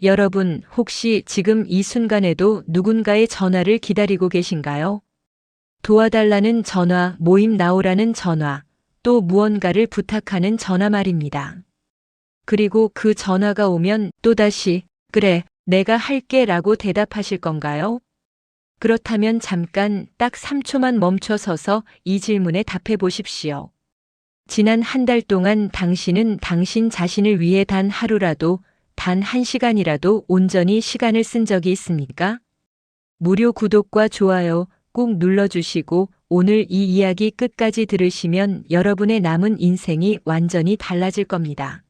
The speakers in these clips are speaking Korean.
여러분, 혹시 지금 이 순간에도 누군가의 전화를 기다리고 계신가요? 도와달라는 전화, 모임 나오라는 전화, 또 무언가를 부탁하는 전화 말입니다. 그리고 그 전화가 오면 또다시, 그래, 내가 할게 라고 대답하실 건가요? 그렇다면 잠깐 딱 3초만 멈춰 서서 이 질문에 답해 보십시오. 지난 한 달 동안 당신은 당신 자신을 위해 단 하루라도, 단 1시간이라도 온전히 시간을 쓴 적이 있습니까? 무료 구독과 좋아요 꼭 눌러주시고 오늘 이 이야기 끝까지 들으시면 여러분의 남은 인생이 완전히 달라질 겁니다.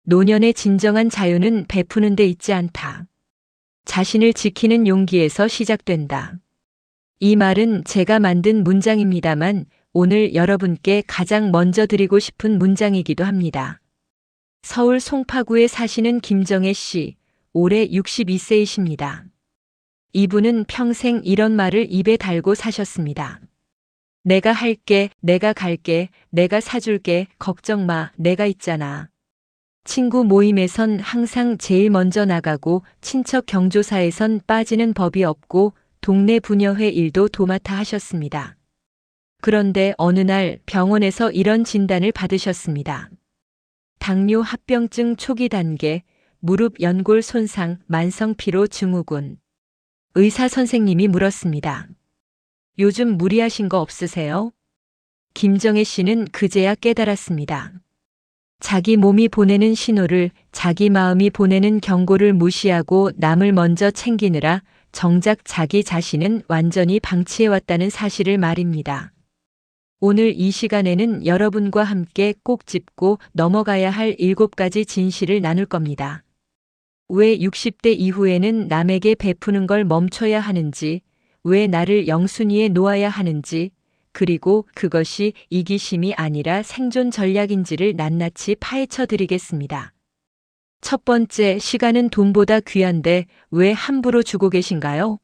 노년의 진정한 자유는 베푸는 데 있지 않다. 자신을 지키는 용기에서 시작된다. 이 말은 제가 만든 문장입니다만 오늘 여러분께 가장 먼저 드리고 싶은 문장이기도 합니다. 서울 송파구에 사시는 김정혜 씨, 올해 62세이십니다. 이분은 평생 이런 말을 입에 달고 사셨습니다. 내가 할게, 내가 갈게, 내가 사줄게, 걱정 마, 내가 있잖아. 친구 모임에선 항상 제일 먼저 나가고 친척 경조사에선 빠지는 법이 없고 동네 부녀회 일도 도맡아 하셨습니다. 그런데 어느 날 병원에서 이런 진단을 받으셨습니다. 당뇨 합병증 초기 단계, 무릎 연골 손상, 만성 피로 증후군. 의사 선생님이 물었습니다. 요즘 무리하신 거 없으세요? 김정혜 씨는 그제야 깨달았습니다. 자기 몸이 보내는 신호를, 자기 마음이 보내는 경고를 무시하고 남을 먼저 챙기느라 정작 자기 자신은 완전히 방치해왔다는 사실을 말입니다. 오늘 이 시간에는 여러분과 함께 꼭 짚고 넘어가야 할 7가지 진실을 나눌 겁니다. 왜 60대 이후에는 남에게 베푸는 걸 멈춰야 하는지, 왜 나를 영순위에 놓아야 하는지, 그리고 그것이 이기심이 아니라 생존 전략인지를 낱낱이 파헤쳐 드리겠습니다. 첫 번째, 시간은 돈보다 귀한데 왜 함부로 주고 계신가요?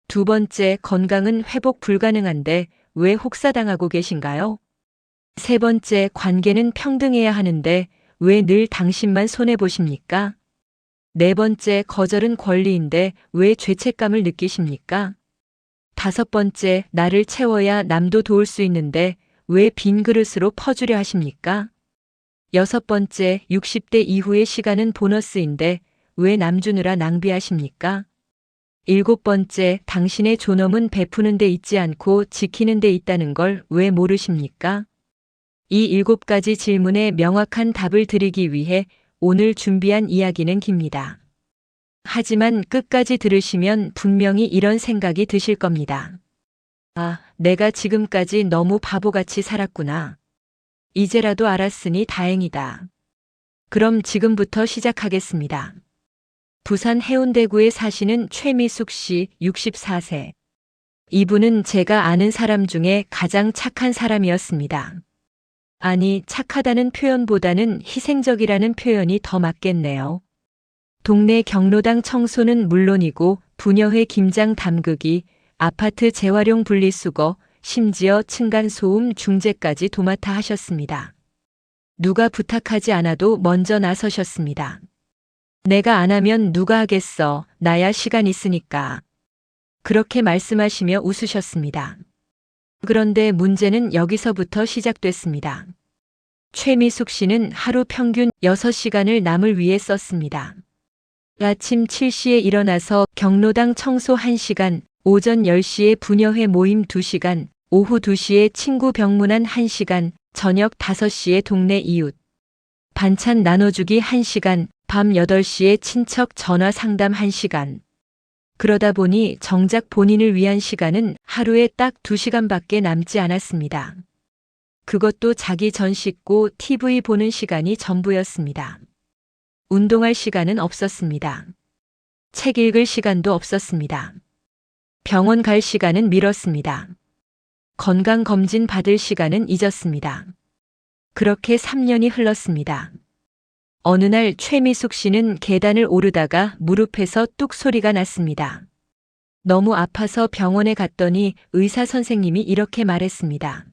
두 번째, 건강은 회복 불가능한데 왜 혹사당하고 계신가요? 세 번째, 관계는 평등해야 하는데 왜 늘 당신만 손해보십니까? 네 번째, 거절은 권리인데 왜 죄책감을 느끼십니까? 다섯 번째, 나를 채워야 남도 도울 수 있는데 왜 빈 그릇으로 퍼주려 하십니까? 여섯 번째, 60대 이후의 시간은 보너스인데 왜 남 주느라 낭비하십니까? 일곱 번째, 당신의 존엄은 베푸는 데 있지 않고 지키는 데 있다는 걸 왜 모르십니까? 이 7가지 질문에 명확한 답을 드리기 위해 오늘 준비한 이야기는 깁니다. 하지만 끝까지 들으시면 분명히 이런 생각이 드실 겁니다. 아, 내가 지금까지 너무 바보같이 살았구나. 이제라도 알았으니 다행이다. 그럼 지금부터 시작하겠습니다. 부산 해운대구에 사시는 최미숙 씨 64세. 이분은 제가 아는 사람 중에 가장 착한 사람이었습니다. 아니, 착하다는 표현보다는 희생적이라는 표현이 더 맞겠네요. 동네 경로당 청소는 물론이고 부녀회 김장 담그기, 아파트 재활용 분리수거, 심지어 층간소음 중재까지 도맡아 하셨습니다. 누가 부탁하지 않아도 먼저 나서셨습니다. 내가 안 하면 누가 하겠어. 나야 시간 있으니까. 그렇게 말씀하시며 웃으셨습니다. 그런데 문제는 여기서부터 시작됐습니다. 최미숙 씨는 하루 평균 6시간을 남을 위해 썼습니다. 아침 7시에 일어나서 경로당 청소 1시간, 오전 10시에 부녀회 모임 2시간, 오후 2시에 친구 병문안 1시간, 저녁 5시에 동네 이웃 반찬 나눠주기 1시간, 밤 8시에 친척 전화 상담 1시간. 그러다 보니 정작 본인을 위한 시간은 하루에 딱 2시간밖에 남지 않았습니다. 그것도 자기 전 씻고 TV 보는 시간이 전부였습니다. 운동할 시간은 없었습니다. 책 읽을 시간도 없었습니다. 병원 갈 시간은 미뤘습니다. 건강검진 받을 시간은 잊었습니다. 그렇게 3년이 흘렀습니다. 어느 날 최미숙 씨는 계단을 오르다가 무릎에서 뚝 소리가 났습니다. 너무 아파서 병원에 갔더니 의사 선생님이 이렇게 말했습니다.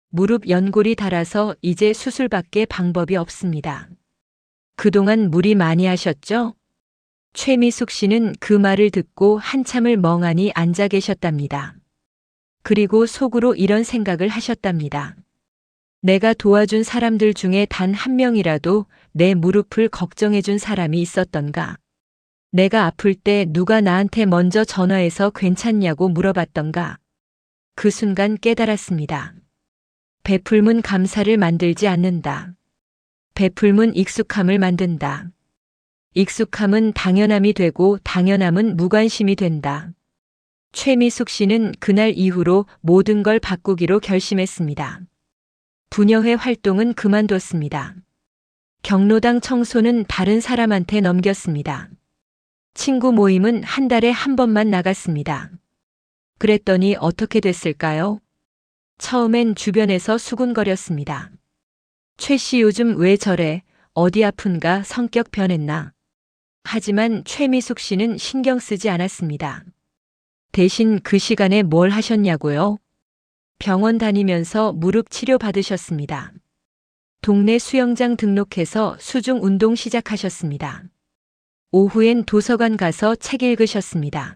무릎 연골이 닳아서 이제 수술밖에 방법이 없습니다. 그동안 무리 많이 하셨죠? 최미숙 씨는 그 말을 듣고 한참을 멍하니 앉아 계셨답니다. 그리고 속으로 이런 생각을 하셨답니다. 내가 도와준 사람들 중에 단 한 명이라도 내 무릎을 걱정해 준 사람이 있었던가? 내가 아플 때 누가 나한테 먼저 전화해서 괜찮냐고 물어봤던가? 그 순간 깨달았습니다. 베풀면 감사를 만들지 않는다. 베풀면 익숙함을 만든다. 익숙함은 당연함이 되고 당연함은 무관심이 된다. 최미숙 씨는 그날 이후로 모든 걸 바꾸기로 결심했습니다. 부녀회 활동은 그만뒀습니다. 경로당 청소는 다른 사람한테 넘겼습니다. 친구 모임은 한 달에 한 번만 나갔습니다. 그랬더니 어떻게 됐을까요? 처음엔 주변에서 수군거렸습니다. 최 씨 요즘 왜 저래? 어디 아픈가? 성격 변했나? 하지만 최미숙 씨는 신경 쓰지 않았습니다. 대신 그 시간에 뭘 하셨냐고요? 병원 다니면서 무릎 치료 받으셨습니다. 동네 수영장 등록해서 수중 운동 시작하셨습니다. 오후엔 도서관 가서 책 읽으셨습니다.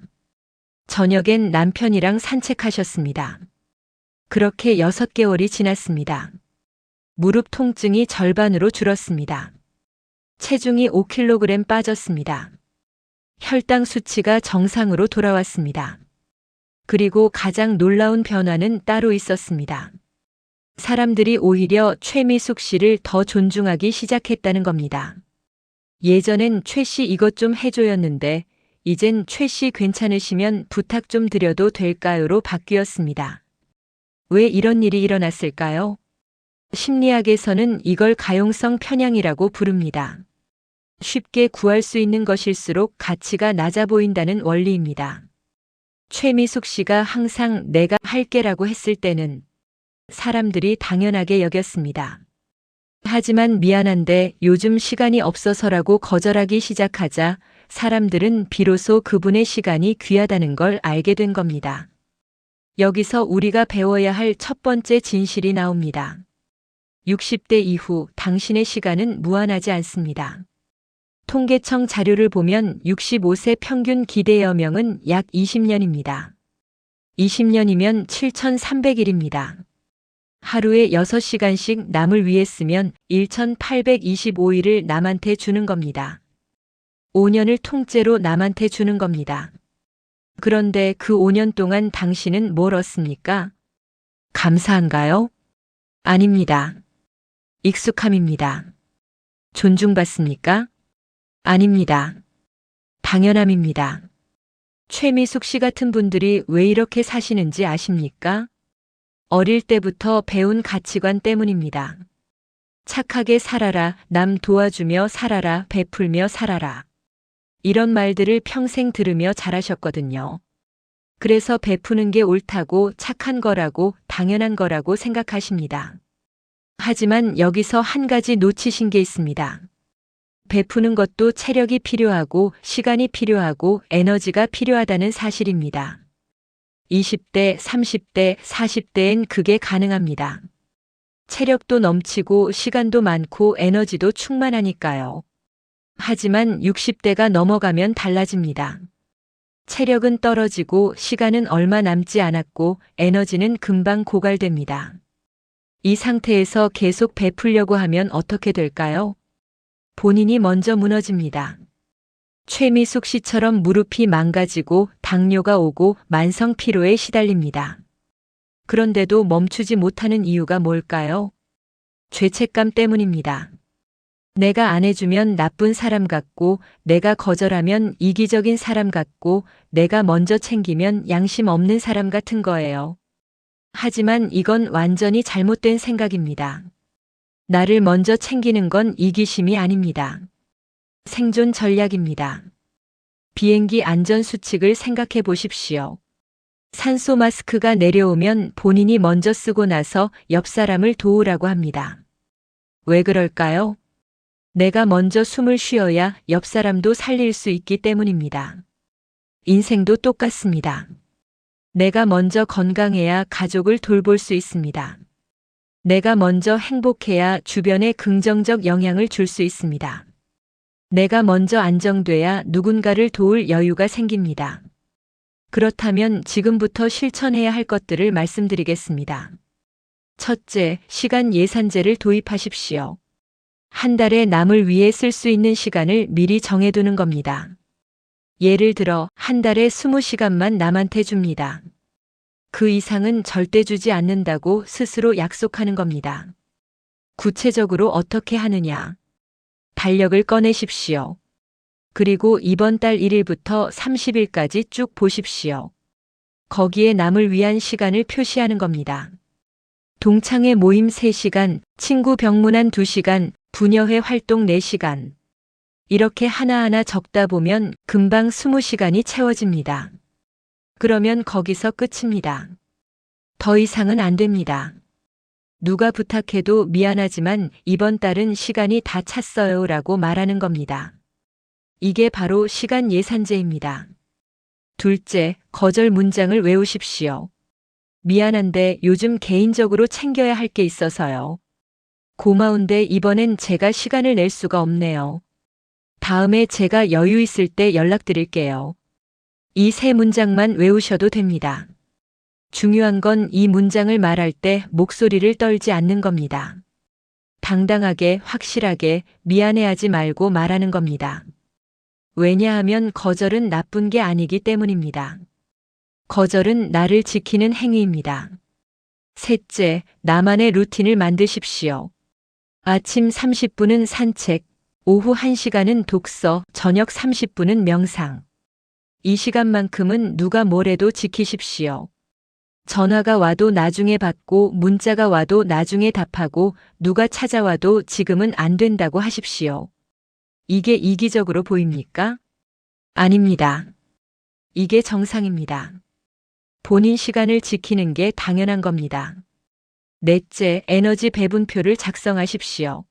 저녁엔 남편이랑 산책하셨습니다. 그렇게 6개월이 지났습니다. 무릎 통증이 절반으로 줄었습니다. 체중이 5kg 빠졌습니다. 혈당 수치가 정상으로 돌아왔습니다. 그리고 가장 놀라운 변화는 따로 있었습니다. 사람들이 오히려 최미숙 씨를 더 존중하기 시작했다는 겁니다. 예전엔 최 씨 이것 좀 해줘였는데 이젠 최 씨 괜찮으시면 부탁 좀 드려도 될까요로 바뀌었습니다. 왜 이런 일이 일어났을까요? 심리학에서는 이걸 가용성 편향이라고 부릅니다. 쉽게 구할 수 있는 것일수록 가치가 낮아 보인다는 원리입니다. 최미숙 씨가 항상 내가 할게라고 했을 때는 사람들이 당연하게 여겼습니다. 하지만 미안한데 요즘 시간이 없어서라고 거절하기 시작하자 사람들은 비로소 그분의 시간이 귀하다는 걸 알게 된 겁니다. 여기서 우리가 배워야 할 첫 번째 진실이 나옵니다. 60대 이후 당신의 시간은 무한하지 않습니다. 통계청 자료를 보면 65세 평균 기대 여명은 약 20년입니다. 20년이면 7,300일입니다. 하루에 6시간씩 남을 위해 쓰면 1,825일을 남한테 주는 겁니다. 5년을 통째로 남한테 주는 겁니다. 그런데 그 5년 동안 당신은 뭘 얻습니까? 감사한가요? 아닙니다. 익숙함입니다. 존중받습니까? 아닙니다. 당연함입니다. 최미숙 씨 같은 분들이 왜 이렇게 사시는지 아십니까? 어릴 때부터 배운 가치관 때문입니다. 착하게 살아라, 남 도와주며 살아라, 베풀며 살아라. 이런 말들을 평생 들으며 자라셨거든요. 그래서 베푸는 게 옳다고 착한 거라고 당연한 거라고 생각하십니다. 하지만 여기서 한 가지 놓치신 게 있습니다. 베푸는 것도 체력이 필요하고 시간이 필요하고 에너지가 필요하다는 사실입니다. 20대, 30대, 40대엔 그게 가능합니다. 체력도 넘치고 시간도 많고 에너지도 충만하니까요. 하지만 60대가 넘어가면 달라집니다. 체력은 떨어지고 시간은 얼마 남지 않았고 에너지는 금방 고갈됩니다. 이 상태에서 계속 베풀려고 하면 어떻게 될까요? 본인이 먼저 무너집니다. 최미숙 씨처럼 무릎이 망가지고 당뇨가 오고 만성 피로에 시달립니다. 그런데도 멈추지 못하는 이유가 뭘까요? 죄책감 때문입니다. 내가 안 해주면 나쁜 사람 같고, 내가 거절하면 이기적인 사람 같고, 내가 먼저 챙기면 양심 없는 사람 같은 거예요. 하지만 이건 완전히 잘못된 생각입니다. 나를 먼저 챙기는 건 이기심이 아닙니다. 생존 전략입니다. 비행기 안전 수칙을 생각해 보십시오. 산소 마스크가 내려오면 본인이 먼저 쓰고 나서 옆 사람을 도우라고 합니다. 왜 그럴까요? 내가 먼저 숨을 쉬어야 옆 사람도 살릴 수 있기 때문입니다. 인생도 똑같습니다. 내가 먼저 건강해야 가족을 돌볼 수 있습니다. 내가 먼저 행복해야 주변에 긍정적 영향을 줄 수 있습니다. 내가 먼저 안정돼야 누군가를 도울 여유가 생깁니다. 그렇다면 지금부터 실천해야 할 것들을 말씀드리겠습니다. 첫째, 시간 예산제를 도입하십시오. 한 달에 남을 위해 쓸 수 있는 시간을 미리 정해두는 겁니다. 예를 들어 한 달에 20시간만 남한테 줍니다. 그 이상은 절대 주지 않는다고 스스로 약속하는 겁니다. 구체적으로 어떻게 하느냐? 달력을 꺼내십시오. 그리고 이번 달 1일부터 30일까지 쭉 보십시오. 거기에 남을 위한 시간을 표시하는 겁니다. 동창회 모임 3시간, 친구 병문안 2시간, 부녀회 활동 4시간. 이렇게 하나하나 적다 보면 금방 20시간이 채워집니다. 그러면 거기서 끝입니다. 더 이상은 안 됩니다. 누가 부탁해도 미안하지만 이번 달은 시간이 다 찼어요 라고 말하는 겁니다. 이게 바로 시간 예산제입니다. 둘째, 거절 문장을 외우십시오. 미안한데 요즘 개인적으로 챙겨야 할 게 있어서요. 고마운데 이번엔 제가 시간을 낼 수가 없네요. 다음에 제가 여유 있을 때 연락드릴게요. 이 3문장만 외우셔도 됩니다. 중요한 건 이 문장을 말할 때 목소리를 떨지 않는 겁니다. 당당하게, 확실하게, 미안해하지 말고 말하는 겁니다. 왜냐하면 거절은 나쁜 게 아니기 때문입니다. 거절은 나를 지키는 행위입니다. 셋째, 나만의 루틴을 만드십시오. 아침 30분은 산책, 오후 1시간은 독서, 저녁 30분은 명상. 이 시간만큼은 누가 뭐래도 지키십시오. 전화가 와도 나중에 받고 문자가 와도 나중에 답하고 누가 찾아와도 지금은 안 된다고 하십시오. 이게 이기적으로 보입니까? 아닙니다. 이게 정상입니다. 본인 시간을 지키는 게 당연한 겁니다. 넷째, 에너지 배분표를 작성하십시오.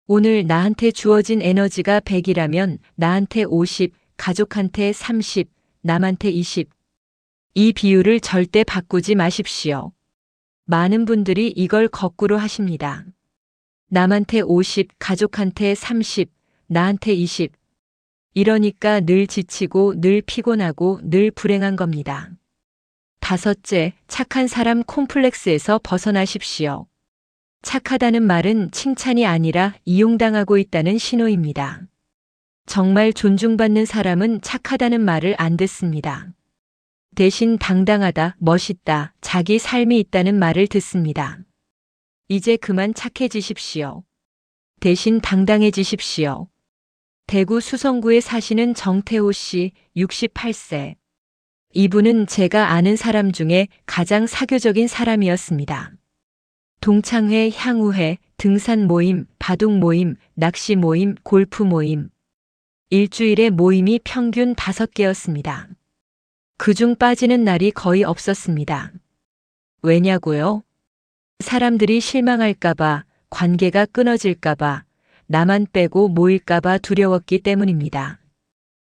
오늘 나한테 주어진 에너지가 100이라면 나한테 50, 가족한테 30, 남한테 20. 이 비율을 절대 바꾸지 마십시오. 많은 분들이 이걸 거꾸로 하십니다. 남한테 50, 가족한테 30, 나한테 20. 이러니까 늘 지치고 늘 피곤하고 늘 불행한 겁니다. 다섯째, 착한 사람 콤플렉스에서 벗어나십시오. 착하다는 말은 칭찬이 아니라 이용당하고 있다는 신호입니다. 정말 존중받는 사람은 착하다는 말을 안 듣습니다. 대신 당당하다, 멋있다, 자기 삶이 있다는 말을 듣습니다. 이제 그만 착해지십시오. 대신 당당해지십시오. 대구 수성구에 사시는 정태호 씨, 68세. 이분은 제가 아는 사람 중에 가장 사교적인 사람이었습니다. 동창회, 향후회, 등산 모임, 바둑 모임, 낚시 모임, 골프 모임. 일주일에 모임이 평균 5개였습니다. 그중 빠지는 날이 거의 없었습니다. 왜냐고요? 사람들이 실망할까봐, 관계가 끊어질까봐, 나만 빼고 모일까봐 두려웠기 때문입니다.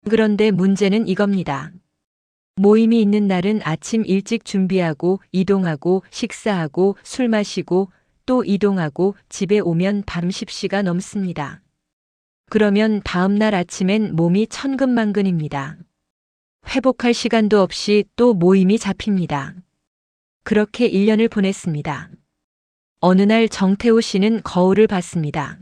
그런데 문제는 이겁니다. 모임이 있는 날은 아침 일찍 준비하고 이동하고 식사하고 술 마시고 또 이동하고 집에 오면 밤 10시가 넘습니다. 그러면 다음 날 아침엔 몸이 천근만근입니다. 회복할 시간도 없이 또 모임이 잡힙니다. 그렇게 1년을 보냈습니다. 어느 날 정태호 씨는 거울을 봤습니다.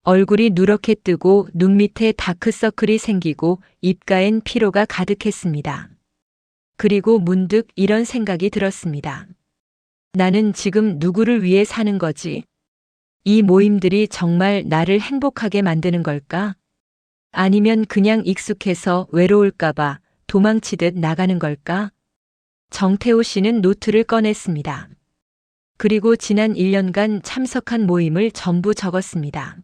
얼굴이 누렇게 뜨고 눈 밑에 다크서클이 생기고 입가엔 피로가 가득했습니다. 그리고 문득 이런 생각이 들었습니다. 나는 지금 누구를 위해 사는 거지? 이 모임들이 정말 나를 행복하게 만드는 걸까? 아니면 그냥 익숙해서 외로울까봐 도망치듯 나가는 걸까? 정태호 씨는 노트를 꺼냈습니다. 그리고 지난 1년간 참석한 모임을 전부 적었습니다.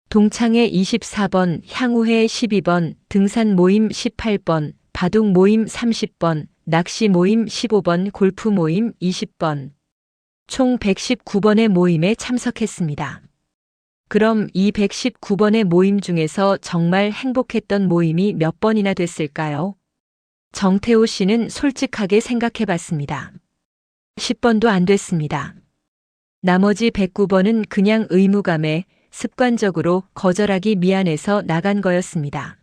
동창회 24번, 향후회 12번, 등산 모임 18번, 바둑 모임 30번, 낚시 모임 15번, 골프 모임 20번. 총 119번의 모임에 참석했습니다. 그럼 이 119번의 모임 중에서 정말 행복했던 모임이 몇 번이나 됐을까요? 정태호 씨는 솔직하게 생각해 봤습니다. 10번도 안 됐습니다. 나머지 109번은 그냥 의무감에 습관적으로 거절하기 미안해서 나간 거였습니다.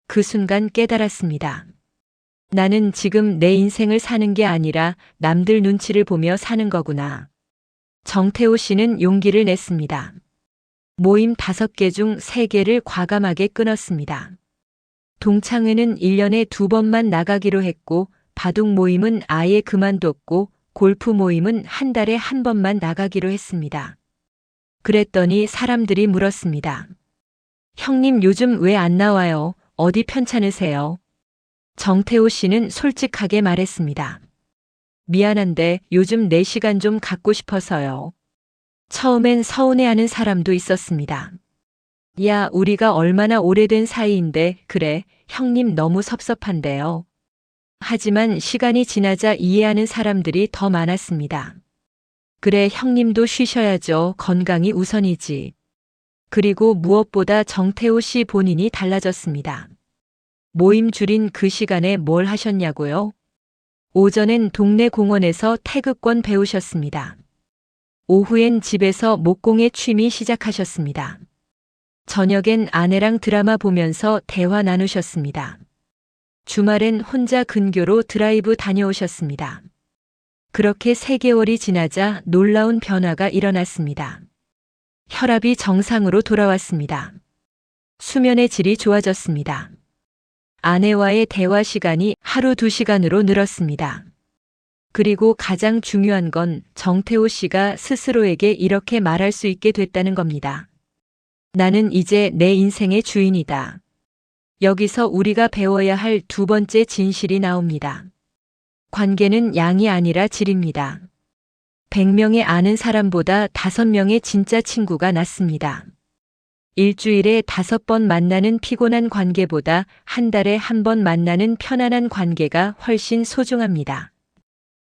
그 순간 깨달았습니다. 나는 지금 내 인생을 사는 게 아니라 남들 눈치를 보며 사는 거구나. 정태호 씨는 용기를 냈습니다. 모임 5개 중 3개를 과감하게 끊었습니다. 동창회는 1년에 2번만 나가기로 했고, 바둑 모임은 아예 그만뒀고, 골프 모임은 한 달에 1번만 나가기로 했습니다. 그랬더니 사람들이 물었습니다. 형님 요즘 왜 안 나와요? 어디 편찮으세요? 정태호 씨는 솔직하게 말했습니다. 미안한데 요즘 내 시간 좀 갖고 싶어서요. 처음엔 서운해하는 사람도 있었습니다. 야, 우리가 얼마나 오래된 사이인데, 그래, 형님 너무 섭섭한데요. 하지만 시간이 지나자 이해하는 사람들이 더 많았습니다. 그래, 형님도 쉬셔야죠. 건강이 우선이지. 그리고 무엇보다 정태호 씨 본인이 달라졌습니다. 모임 줄인 그 시간에 뭘 하셨냐고요? 오전엔 동네 공원에서 태극권 배우셨습니다. 오후엔 집에서 목공에 취미 시작하셨습니다. 저녁엔 아내랑 드라마 보면서 대화 나누셨습니다. 주말엔 혼자 근교로 드라이브 다녀오셨습니다. 그렇게 3개월이 지나자 놀라운 변화가 일어났습니다. 혈압이 정상으로 돌아왔습니다. 수면의 질이 좋아졌습니다. 아내와의 대화 시간이 하루 2시간으로 늘었습니다. 그리고 가장 중요한 건 정태호 씨가 스스로에게 이렇게 말할 수 있게 됐다는 겁니다. 나는 이제 내 인생의 주인이다. 여기서 우리가 배워야 할 2번째 진실이 나옵니다. 관계는 양이 아니라 질입니다. 100명의 아는 사람보다 5명의 진짜 친구가 낫습니다. 일주일에 5번 만나는 피곤한 관계보다 한 달에 1번 만나는 편안한 관계가 훨씬 소중합니다.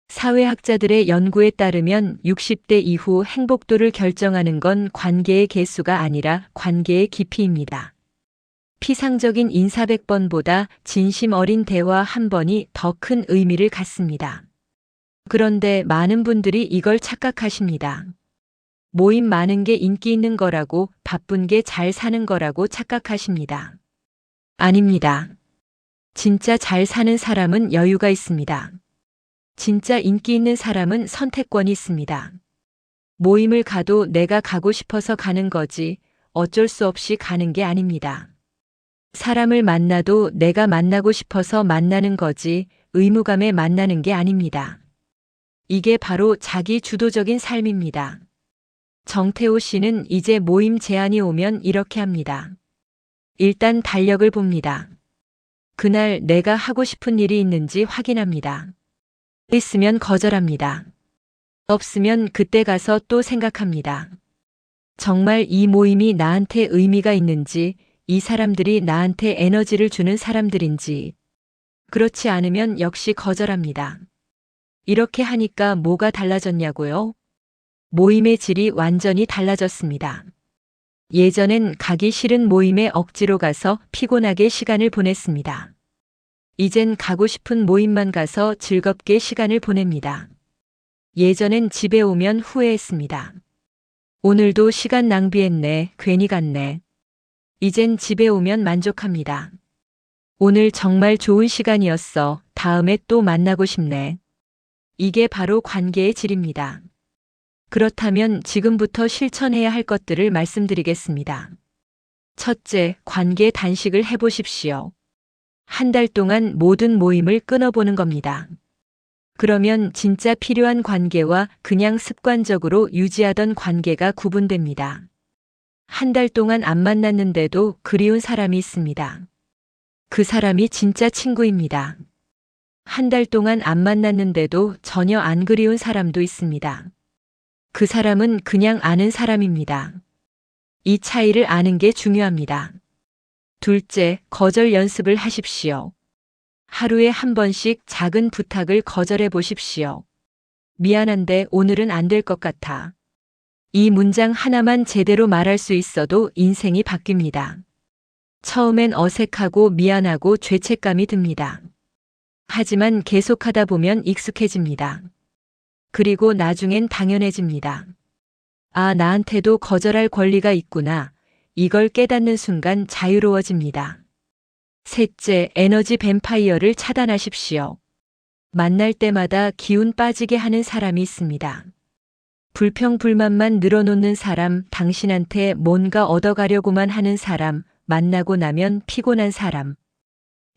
사회학자들의 연구에 따르면 60대 이후 행복도를 결정하는 건 관계의 개수가 아니라 관계의 깊이입니다. 피상적인 인사 100번보다 진심 어린 대화 1번이 더 큰 의미를 갖습니다. 그런데 많은 분들이 이걸 착각하십니다. 모임 많은 게 인기 있는 거라고, 바쁜 게 잘 사는 거라고 착각하십니다. 아닙니다. 진짜 잘 사는 사람은 여유가 있습니다. 진짜 인기 있는 사람은 선택권이 있습니다. 모임을 가도 내가 가고 싶어서 가는 거지, 어쩔 수 없이 가는 게 아닙니다. 사람을 만나도 내가 만나고 싶어서 만나는 거지, 의무감에 만나는 게 아닙니다. 이게 바로 자기 주도적인 삶입니다. 정태호 씨는 이제 모임 제안이 오면 이렇게 합니다. 일단 달력을 봅니다. 그날 내가 하고 싶은 일이 있는지 확인합니다. 있으면 거절합니다. 없으면 그때 가서 또 생각합니다. 정말 이 모임이 나한테 의미가 있는지, 이 사람들이 나한테 에너지를 주는 사람들인지, 그렇지 않으면 역시 거절합니다. 이렇게 하니까 뭐가 달라졌냐고요? 모임의 질이 완전히 달라졌습니다. 예전엔 가기 싫은 모임에 억지로 가서 피곤하게 시간을 보냈습니다. 이젠 가고 싶은 모임만 가서 즐겁게 시간을 보냅니다. 예전엔 집에 오면 후회했습니다. 오늘도 시간 낭비했네, 괜히 갔네. 이젠 집에 오면 만족합니다. 오늘 정말 좋은 시간이었어, 다음에 또 만나고 싶네. 이게 바로 관계의 질입니다. 그렇다면 지금부터 실천해야 할 것들을 말씀드리겠습니다. 첫째, 관계 단식을 해보십시오. 한 달 동안 모든 모임을 끊어보는 겁니다. 그러면 진짜 필요한 관계와 그냥 습관적으로 유지하던 관계가 구분됩니다. 한 달 동안 안 만났는데도 그리운 사람이 있습니다. 그 사람이 진짜 친구입니다. 한 달 동안 안 만났는데도 전혀 안 그리운 사람도 있습니다. 그 사람은 그냥 아는 사람입니다. 이 차이를 아는 게 중요합니다. 둘째, 거절 연습을 하십시오. 하루에 1번씩 작은 부탁을 거절해 보십시오. 미안한데 오늘은 안 될 것 같아. 이 문장 하나만 제대로 말할 수 있어도 인생이 바뀝니다. 처음엔 어색하고 미안하고 죄책감이 듭니다. 하지만 계속하다 보면 익숙해집니다. 그리고 나중엔 당연해집니다. 아, 나한테도 거절할 권리가 있구나. 이걸 깨닫는 순간 자유로워집니다. 셋째, 에너지 뱀파이어를 차단하십시오. 만날 때마다 기운 빠지게 하는 사람이 있습니다. 불평불만만 늘어놓는 사람, 당신한테 뭔가 얻어가려고만 하는 사람, 만나고 나면 피곤한 사람.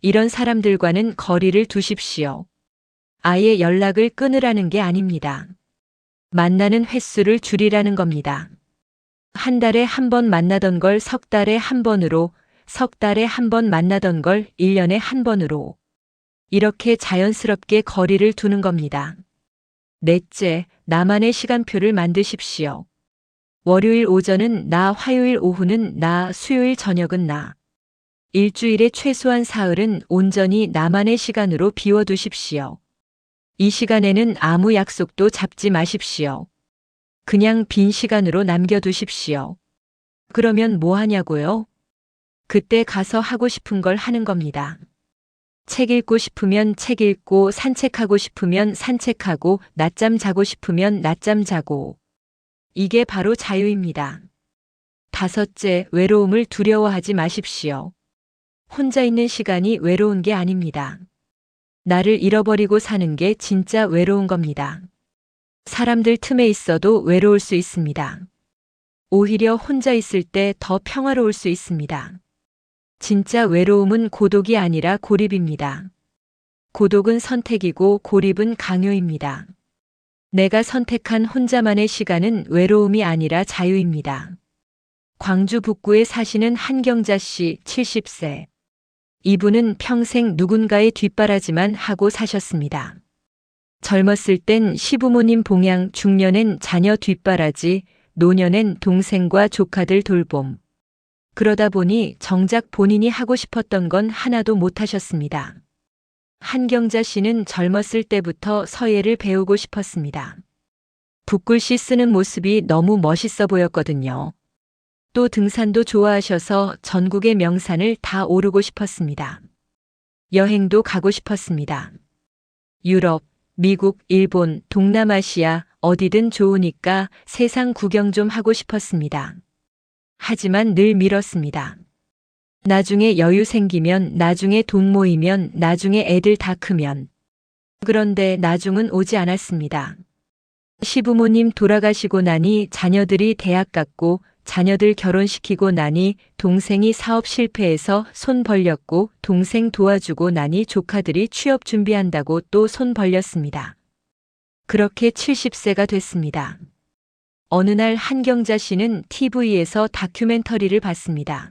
이런 사람들과는 거리를 두십시오. 아예 연락을 끊으라는 게 아닙니다. 만나는 횟수를 줄이라는 겁니다. 한 달에 한 번 만나던 걸 석 달에 한 번으로, 석 달에 한 번 만나던 걸 1년에 한 번으로. 이렇게 자연스럽게 거리를 두는 겁니다. 넷째, 나만의 시간표를 만드십시오. 월요일 오전은 나, 화요일 오후는 나, 수요일 저녁은 나. 일주일에 최소한 사흘은 온전히 나만의 시간으로 비워두십시오. 이 시간에는 아무 약속도 잡지 마십시오. 그냥 빈 시간으로 남겨두십시오. 그러면 뭐 하냐고요? 그때 가서 하고 싶은 걸 하는 겁니다. 책 읽고 싶으면 책 읽고, 산책하고 싶으면 산책하고, 낮잠 자고 싶으면 낮잠 자고. 이게 바로 자유입니다. 다섯째, 외로움을 두려워하지 마십시오. 혼자 있는 시간이 외로운 게 아닙니다. 나를 잃어버리고 사는 게 진짜 외로운 겁니다. 사람들 틈에 있어도 외로울 수 있습니다. 오히려 혼자 있을 때 더 평화로울 수 있습니다. 진짜 외로움은 고독이 아니라 고립입니다. 고독은 선택이고 고립은 강요입니다. 내가 선택한 혼자만의 시간은 외로움이 아니라 자유입니다. 광주 북구에 사시는 한경자 씨 70세. 이분은 평생 누군가의 뒷바라지만 하고 사셨습니다. 젊었을 땐 시부모님 봉양, 중년엔 자녀 뒷바라지, 노년엔 동생과 조카들 돌봄. 그러다 보니 정작 본인이 하고 싶었던 건 하나도 못 하셨습니다. 한경자 씨는 젊었을 때부터 서예를 배우고 싶었습니다. 붓글씨 쓰는 모습이 너무 멋있어 보였거든요. 또 등산도 좋아하셔서 전국의 명산을 다 오르고 싶었습니다. 여행도 가고 싶었습니다. 유럽, 미국, 일본, 동남아시아 어디든 좋으니까 세상 구경 좀 하고 싶었습니다. 하지만 늘 미뤘습니다. 나중에 여유 생기면, 나중에 돈 모이면, 나중에 애들 다 크면. 그런데 나중은 오지 않았습니다. 시부모님 돌아가시고 나니 자녀들이 대학 갔고, 자녀들 결혼시키고 나니 동생이 사업 실패해서 손 벌렸고, 동생 도와주고 나니 조카들이 취업 준비한다고 또 손 벌렸습니다. 그렇게 70세가 됐습니다. 어느 날 한경자 씨는 TV에서 다큐멘터리를 봤습니다.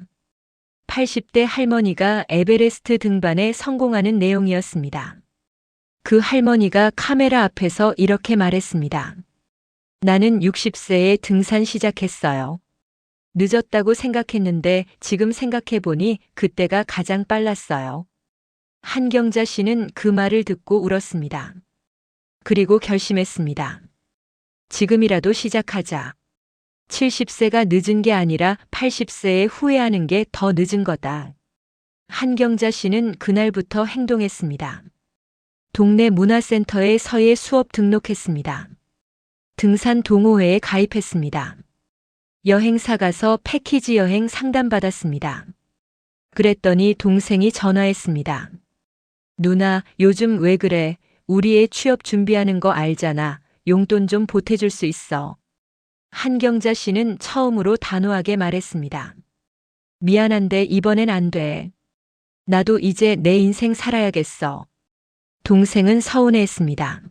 80대 할머니가 에베레스트 등반에 성공하는 내용이었습니다. 그 할머니가 카메라 앞에서 이렇게 말했습니다. 나는 60세에 등산 시작했어요. 늦었다고 생각했는데 지금 생각해보니 그때가 가장 빨랐어요. 한경자 씨는 그 말을 듣고 울었습니다. 그리고 결심했습니다. 지금이라도 시작하자. 70세가 늦은 게 아니라 80세에 후회하는 게 더 늦은 거다. 한경자 씨는 그날부터 행동했습니다. 동네 문화센터에 서예 수업 등록했습니다. 등산 동호회에 가입했습니다. 여행사 가서 패키지 여행 상담받았습니다. 그랬더니 동생이 전화했습니다. 누나, 요즘 왜 그래? 우리 애 취업 준비하는 거 알잖아. 용돈 좀 보태줄 수 있어. 한경자 씨는 처음으로 단호하게 말했습니다. 미안한데 이번엔 안 돼. 나도 이제 내 인생 살아야겠어. 동생은 서운해했습니다.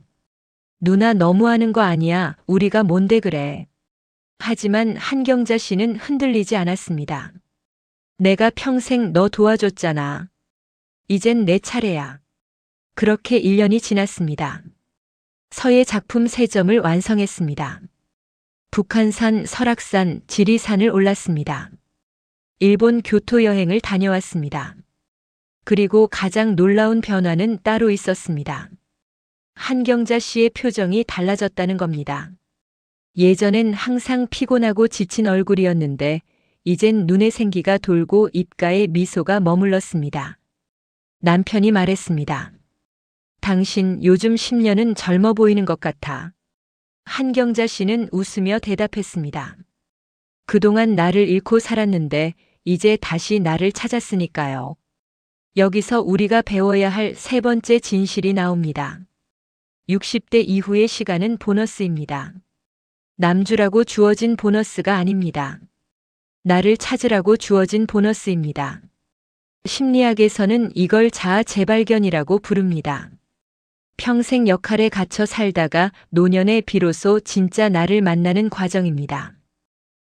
누나 너무하는 거 아니야. 우리가 뭔데 그래. 하지만 한경자 씨는 흔들리지 않았습니다. 내가 평생 너 도와줬잖아. 이젠 내 차례야. 그렇게 1년이 지났습니다. 서예 작품 3점을 완성했습니다. 북한산, 설악산, 지리산을 올랐습니다. 일본 교토 여행을 다녀왔습니다. 그리고 가장 놀라운 변화는 따로 있었습니다. 한경자 씨의 표정이 달라졌다는 겁니다. 예전엔 항상 피곤하고 지친 얼굴이었는데 이젠 눈에 생기가 돌고 입가에 미소가 머물렀습니다. 남편이 말했습니다. 당신 요즘 10년은 젊어 보이는 것 같아. 한경자 씨는 웃으며 대답했습니다. 그동안 나를 잃고 살았는데 이제 다시 나를 찾았으니까요. 여기서 우리가 배워야 할 세 번째 진실이 나옵니다. 60대 이후의 시간은 보너스입니다. 남주라고 주어진 보너스가 아닙니다. 나를 찾으라고 주어진 보너스입니다. 심리학에서는 이걸 자아 재발견이라고 부릅니다. 평생 역할에 갇혀 살다가 노년에 비로소 진짜 나를 만나는 과정입니다.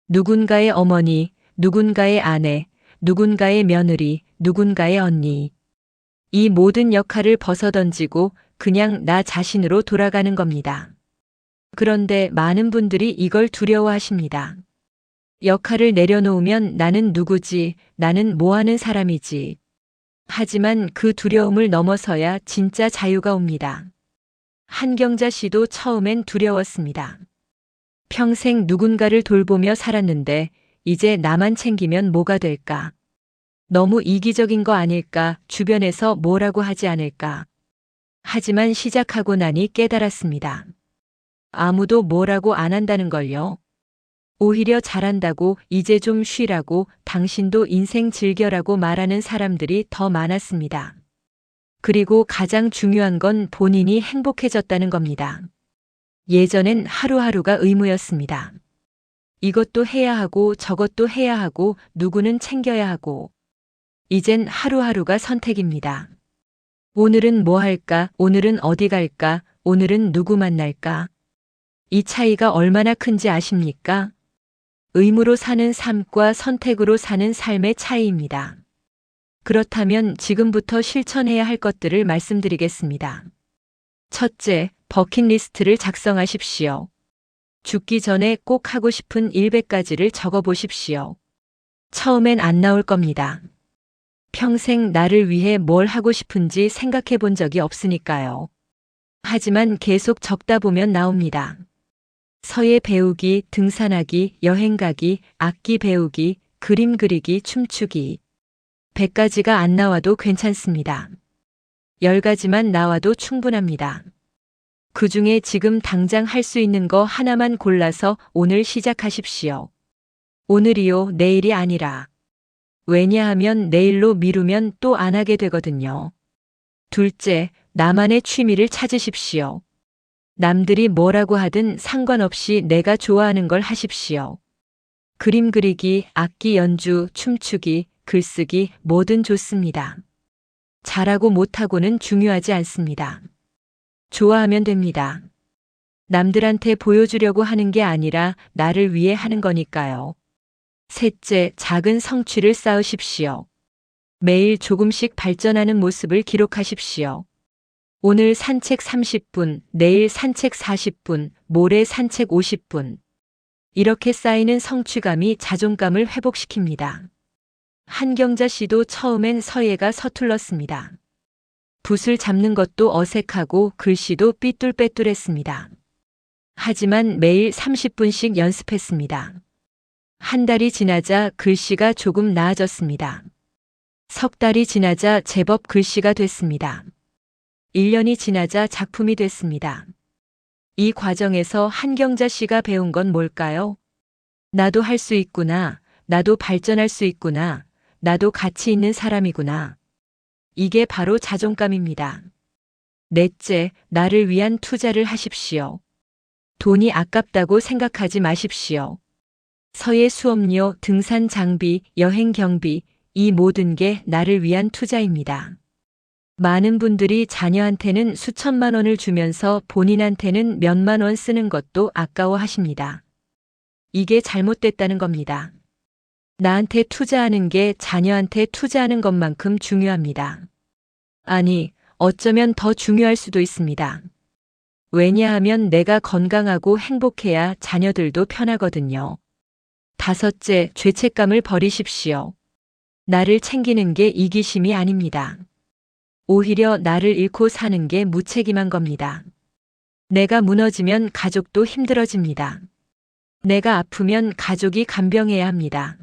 누군가의 어머니, 누군가의 아내, 누군가의 며느리, 누군가의 언니. 이 모든 역할을 벗어던지고 그냥 나 자신으로 돌아가는 겁니다. 그런데 많은 분들이 이걸 두려워하십니다. 역할을 내려놓으면 나는 누구지, 나는 뭐 하는 사람이지. 하지만 그 두려움을 넘어서야 진짜 자유가 옵니다. 한경자 씨도 처음엔 두려웠습니다. 평생 누군가를 돌보며 살았는데 이제 나만 챙기면 뭐가 될까? 너무 이기적인 거 아닐까? 주변에서 뭐라고 하지 않을까? 하지만 시작하고 나니 깨달았습니다. 아무도 뭐라고 안 한다는 걸요. 오히려 잘한다고, 이제 좀 쉬라고, 당신도 인생 즐겨라고 말하는 사람들이 더 많았습니다. 그리고 가장 중요한 건 본인이 행복해졌다는 겁니다. 예전엔 하루하루가 의무였습니다. 이것도 해야 하고 저것도 해야 하고 누구는 챙겨야 하고. 이젠 하루하루가 선택입니다. 오늘은 뭐 할까? 오늘은 어디 갈까? 오늘은 누구 만날까? 이 차이가 얼마나 큰지 아십니까? 의무로 사는 삶과 선택으로 사는 삶의 차이입니다. 그렇다면 지금부터 실천해야 할 것들을 말씀드리겠습니다. 첫째, 버킷리스트를 작성하십시오. 죽기 전에 꼭 하고 싶은 100가지를 적어보십시오. 처음엔 안 나올 겁니다. 평생 나를 위해 뭘 하고 싶은지 생각해 본 적이 없으니까요. 하지만 계속 적다 보면 나옵니다. 서예 배우기, 등산하기, 여행 가기, 악기 배우기, 그림 그리기, 춤추기. 100가지가 안 나와도 괜찮습니다. 10가지만 나와도 충분합니다. 그 중에 지금 당장 할 수 있는 거 하나만 골라서 오늘 시작하십시오. 오늘이요, 내일이 아니라. 왜냐하면 내일로 미루면 또 안 하게 되거든요. 둘째, 나만의 취미를 찾으십시오. 남들이 뭐라고 하든 상관없이 내가 좋아하는 걸 하십시오. 그림 그리기, 악기 연주, 춤추기, 글쓰기, 뭐든 좋습니다. 잘하고 못하고는 중요하지 않습니다. 좋아하면 됩니다. 남들한테 보여주려고 하는 게 아니라 나를 위해 하는 거니까요. 셋째, 작은 성취를 쌓으십시오. 매일 조금씩 발전하는 모습을 기록하십시오. 오늘 산책 30분, 내일 산책 40분, 모레 산책 50분. 이렇게 쌓이는 성취감이 자존감을 회복시킵니다. 한경자 씨도 처음엔 서예가 서툴렀습니다. 붓을 잡는 것도 어색하고 글씨도 삐뚤빼뚤했습니다. 하지만 매일 30분씩 연습했습니다. 한 달이 지나자 글씨가 조금 나아졌습니다. 석 달이 지나자 제법 글씨가 됐습니다. 1년이 지나자 작품이 됐습니다. 이 과정에서 한경자 씨가 배운 건 뭘까요? 나도 할 수 있구나. 나도 발전할 수 있구나. 나도 가치 있는 사람이구나. 이게 바로 자존감입니다. 넷째, 나를 위한 투자를 하십시오. 돈이 아깝다고 생각하지 마십시오. 서예 수업료, 등산 장비, 여행 경비, 이 모든 게 나를 위한 투자입니다. 많은 분들이 자녀한테는 수천만 원을 주면서 본인한테는 몇만 원 쓰는 것도 아까워하십니다. 이게 잘못됐다는 겁니다. 나한테 투자하는 게 자녀한테 투자하는 것만큼 중요합니다. 아니, 어쩌면 더 중요할 수도 있습니다. 왜냐하면 내가 건강하고 행복해야 자녀들도 편하거든요. 다섯째, 죄책감을 버리십시오. 나를 챙기는 게 이기심이 아닙니다. 오히려 나를 잃고 사는 게 무책임한 겁니다. 내가 무너지면 가족도 힘들어집니다. 내가 아프면 가족이 간병해야 합니다.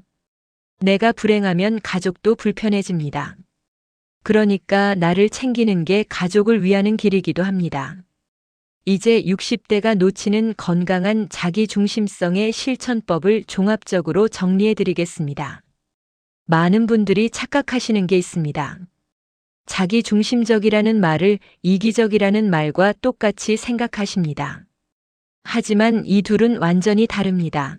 내가 불행하면 가족도 불편해집니다. 그러니까 나를 챙기는 게 가족을 위하는 길이기도 합니다. 이제 60대가 놓치는 건강한 자기중심성의 실천법을 종합적으로 정리해 드리겠습니다. 많은 분들이 착각하시는 게 있습니다. 자기중심적이라는 말을 이기적이라는 말과 똑같이 생각하십니다. 하지만 이 둘은 완전히 다릅니다.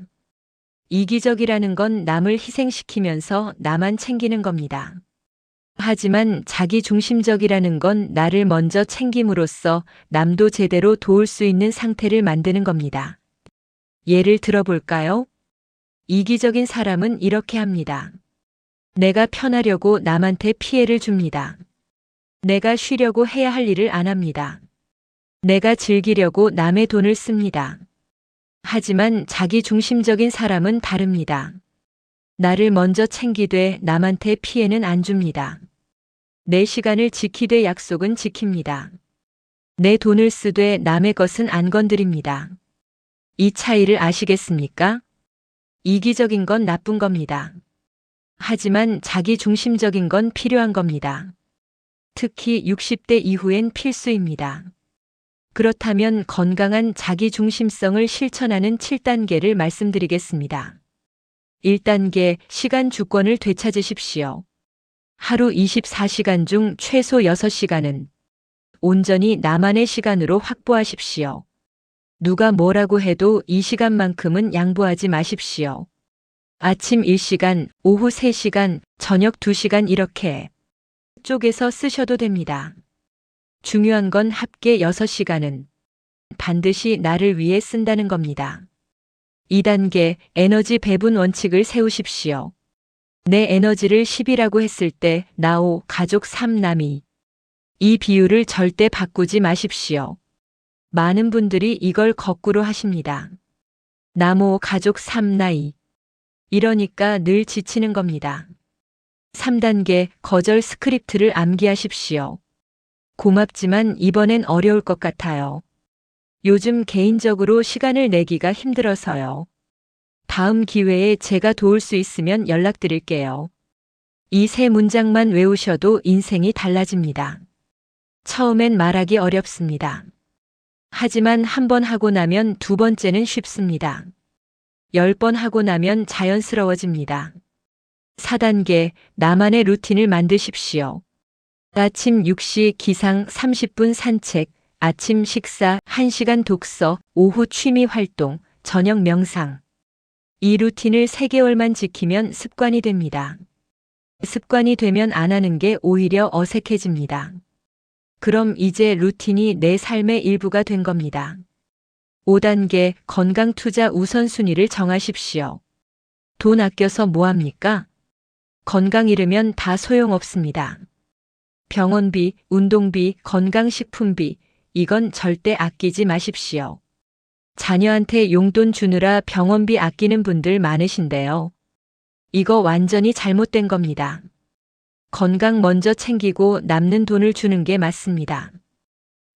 이기적이라는 건 남을 희생시키면서 나만 챙기는 겁니다. 하지만 자기중심적이라는 건 나를 먼저 챙김으로써 남도 제대로 도울 수 있는 상태를 만드는 겁니다. 예를 들어볼까요? 이기적인 사람은 이렇게 합니다. 내가 편하려고 남한테 피해를 줍니다. 내가 쉬려고 해야 할 일을 안 합니다. 내가 즐기려고 남의 돈을 씁니다. 하지만 자기중심적인 사람은 다릅니다. 나를 먼저 챙기되 남한테 피해는 안 줍니다. 내 시간을 지키되 약속은 지킵니다. 내 돈을 쓰되 남의 것은 안 건드립니다. 이 차이를 아시겠습니까? 이기적인 건 나쁜 겁니다. 하지만 자기중심적인 건 필요한 겁니다. 특히 60대 이후엔 필수입니다. 그렇다면 건강한 자기중심성을 실천하는 7단계를 말씀드리겠습니다. 1단계, 시간 주권을 되찾으십시오. 하루 24시간 중 최소 6시간은 온전히 나만의 시간으로 확보하십시오. 누가 뭐라고 해도 이 시간만큼은 양보하지 마십시오. 아침 1시간, 오후 3시간, 저녁 2시간 이렇게 쪼개서 쓰셔도 됩니다. 중요한 건 합계 6시간은 반드시 나를 위해 쓴다는 겁니다. 2단계, 에너지 배분 원칙을 세우십시오. 내 에너지를 10이라고 했을 때 나 5, 가족 3, 남 2. 이 비율을 절대 바꾸지 마십시오. 많은 분들이 이걸 거꾸로 하십니다. 남 5, 가족 3, 나 2. 이러니까 늘 지치는 겁니다. 3단계, 거절 스크립트를 암기하십시오. 고맙지만 이번엔 어려울 것 같아요. 요즘 개인적으로 시간을 내기가 힘들어서요. 다음 기회에 제가 도울 수 있으면 연락드릴게요. 이 세 문장만 외우셔도 인생이 달라집니다. 처음엔 말하기 어렵습니다. 하지만 한 번 하고 나면 두 번째는 쉽습니다. 10번 하고 나면 자연스러워집니다. 4단계, 나만의 루틴을 만드십시오. 아침 6시 기상 30분 산책, 아침 식사 1시간 독서, 오후 취미 활동, 저녁 명상. 이 루틴을 3개월만 지키면 습관이 됩니다. 습관이 되면 안 하는 게 오히려 어색해집니다. 그럼 이제 루틴이 내 삶의 일부가 된 겁니다. 5단계, 건강 투자 우선순위를 정하십시오. 돈 아껴서 뭐 합니까? 건강 잃으면 다 소용없습니다. 병원비, 운동비, 건강식품비, 이건 절대 아끼지 마십시오. 자녀한테 용돈 주느라 병원비 아끼는 분들 많으신데요. 이거 완전히 잘못된 겁니다. 건강 먼저 챙기고 남는 돈을 주는 게 맞습니다.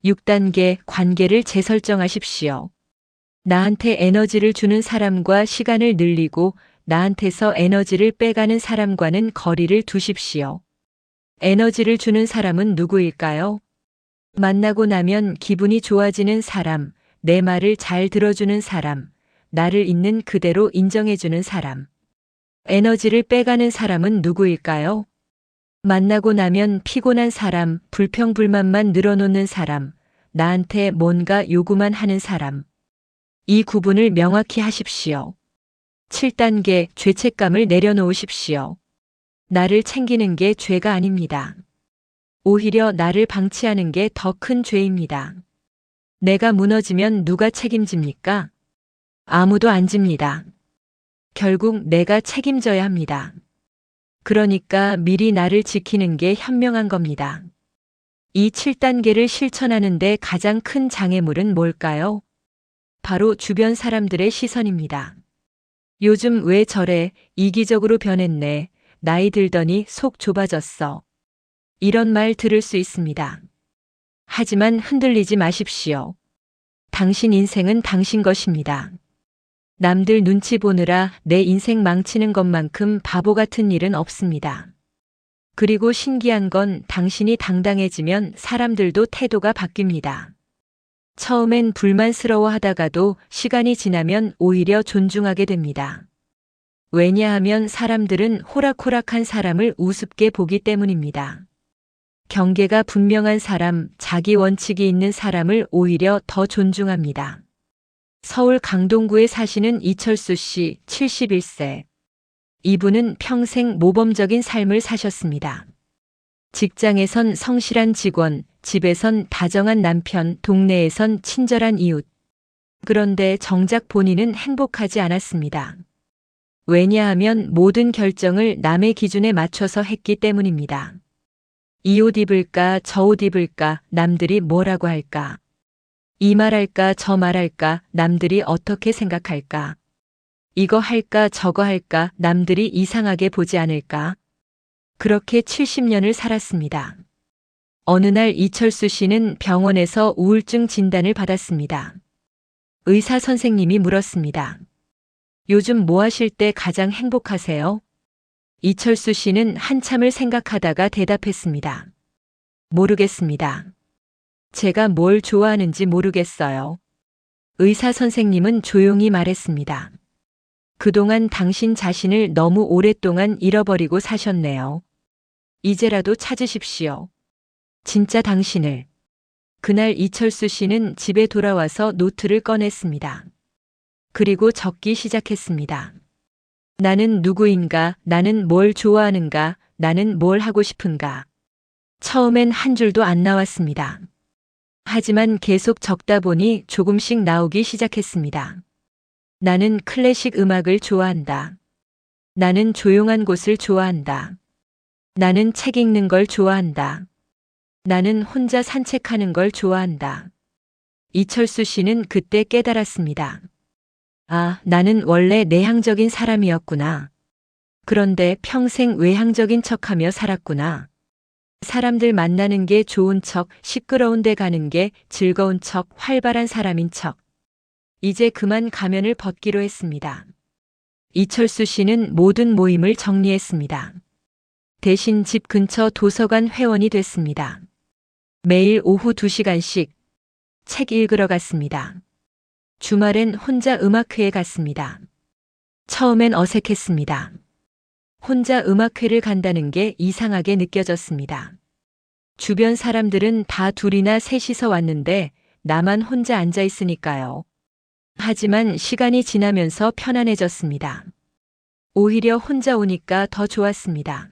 6단계, 관계를 재설정하십시오. 나한테 에너지를 주는 사람과 시간을 늘리고 나한테서 에너지를 빼가는 사람과는 거리를 두십시오. 에너지를 주는 사람은 누구일까요? 만나고 나면 기분이 좋아지는 사람, 내 말을 잘 들어주는 사람, 나를 있는 그대로 인정해주는 사람. 에너지를 빼가는 사람은 누구일까요? 만나고 나면 피곤한 사람, 불평불만만 늘어놓는 사람, 나한테 뭔가 요구만 하는 사람. 이 구분을 명확히 하십시오. 7단계, 죄책감을 내려놓으십시오. 나를 챙기는 게 죄가 아닙니다. 오히려 나를 방치하는 게 더 큰 죄입니다. 내가 무너지면 누가 책임집니까? 아무도 안 집니다. 결국 내가 책임져야 합니다. 그러니까 미리 나를 지키는 게 현명한 겁니다. 이 7단계를 실천하는데 가장 큰 장애물은 뭘까요? 바로 주변 사람들의 시선입니다. 요즘 왜 저래, 이기적으로 변했네, 나이 들더니 속 좁아졌어. 이런 말 들을 수 있습니다. 하지만 흔들리지 마십시오. 당신 인생은 당신 것입니다. 남들 눈치 보느라 내 인생 망치는 것만큼 바보 같은 일은 없습니다. 그리고 신기한 건 당신이 당당해지면 사람들도 태도가 바뀝니다. 처음엔 불만스러워 하다가도 시간이 지나면 오히려 존중하게 됩니다. 왜냐하면 사람들은 호락호락한 사람을 우습게 보기 때문입니다. 경계가 분명한 사람, 자기 원칙이 있는 사람을 오히려 더 존중합니다. 서울 강동구에 사시는 이철수 씨, 71세. 이분은 평생 모범적인 삶을 사셨습니다. 직장에선 성실한 직원, 집에선 다정한 남편, 동네에선 친절한 이웃. 그런데 정작 본인은 행복하지 않았습니다. 왜냐하면 모든 결정을 남의 기준에 맞춰서 했기 때문입니다. 이 옷 입을까, 저 옷 입을까, 남들이 뭐라고 할까? 이 말할까, 저 말할까, 남들이 어떻게 생각할까? 이거 할까, 저거 할까, 남들이 이상하게 보지 않을까? 그렇게 70년을 살았습니다. 어느 날 이철수 씨는 병원에서 우울증 진단을 받았습니다. 의사 선생님이 물었습니다. 요즘 뭐 하실 때 가장 행복하세요? 이철수 씨는 한참을 생각하다가 대답했습니다. 모르겠습니다. 제가 뭘 좋아하는지 모르겠어요. 의사 선생님은 조용히 말했습니다. 그동안 당신 자신을 너무 오랫동안 잃어버리고 사셨네요. 이제라도 찾으십시오. 진짜 당신을. 그날 이철수 씨는 집에 돌아와서 노트를 꺼냈습니다. 그리고 적기 시작했습니다. 나는 누구인가, 나는 뭘 좋아하는가, 나는 뭘 하고 싶은가. 처음엔 한 줄도 안 나왔습니다. 하지만 계속 적다 보니 조금씩 나오기 시작했습니다. 나는 클래식 음악을 좋아한다. 나는 조용한 곳을 좋아한다. 나는 책 읽는 걸 좋아한다. 나는 혼자 산책하는 걸 좋아한다. 이철수 씨는 그때 깨달았습니다. 아, 나는 원래 내향적인 사람이었구나. 그런데 평생 외향적인 척하며 살았구나. 사람들 만나는 게 좋은 척, 시끄러운 데 가는 게 즐거운 척, 활발한 사람인 척. 이제 그만 가면을 벗기로 했습니다. 이철수 씨는 모든 모임을 정리했습니다. 대신 집 근처 도서관 회원이 됐습니다. 매일 오후 2시간씩 책 읽으러 갔습니다. 주말엔 혼자 음악회에 갔습니다. 처음엔 어색했습니다. 혼자 음악회를 간다는 게 이상하게 느껴졌습니다. 주변 사람들은 다 둘이나 셋이서 왔는데 나만 혼자 앉아 있으니까요. 하지만 시간이 지나면서 편안해졌습니다. 오히려 혼자 오니까 더 좋았습니다.